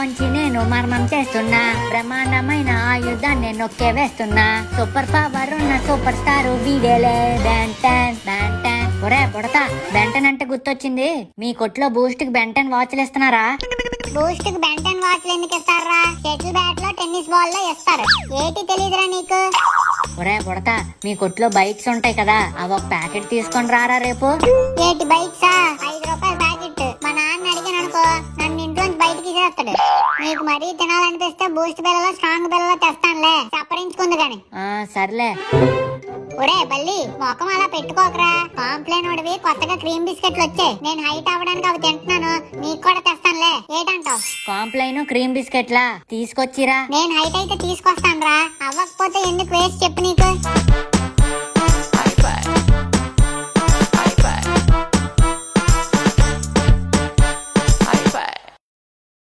వంచి నేను మర్మం చేస్తున్నా, బ్రహ్మాండమైన ఆయుధాన్ని నొక్కే వేస్తున్నా, సూపర్ పవర్ ఉన్న సూపర్ స్టార్ వీడేలే బెంటన్ బెంటన్. ఒరే బుడతా, బెంటన్ అంటే గుర్తొచ్చింది, మీ కొట్లో బూస్ట్ కి బెంటన్ వాచ్లు ఇస్తున్నారా? బూస్ట్ కి బెంటన్ వాచ్లు ఎందుకు ఇస్తారా? షటిల్ బ్యాట్ లో టెన్నిస్ బాల్ లో ఇస్తారు. ఏటి తెలియదురా నీకు? ఒరే బుడతా, మీ కొట్లో బైట్స్ ఉంటాయి కదా, అవి ఒక ప్యాకెట్ తీసుకొని రారా రేపు. ఏటి బైట్సా? 5 రూపాయల ప్యాకెట్. మా నాన్న అడిగాను అనుకో, నన్ను ఇంట్లోంచి బయటికి తీసేస్తాడు. నీకు మరీ తినాలనిపిస్తే బూస్ట్ బిల్లలో స్ట్రాంగ్ బిల్లలో తెస్తానులే, చప్పరించుకుంది గాని. సర్లే. ఒరే బల్లి, మొఖం అలా పెట్టుకోకరా. కాంప్లైన్ ఉడివి కొత్తగా క్రీమ్ బిస్కెట్లు వచ్చాయి. నేను హైట్ అవ్వడానికి అవి తింటున్నాను, నీకు కూడా తెస్తానులే. ఏటంటావు? Complan cream బిస్కెట్లా తీసుకొచ్చిరా? నేను హైట్ అయితే తీసుకొస్తాను రా. అవ్వకపోతే ఎందుకు వేస్ట్ చెప్పు నీకు.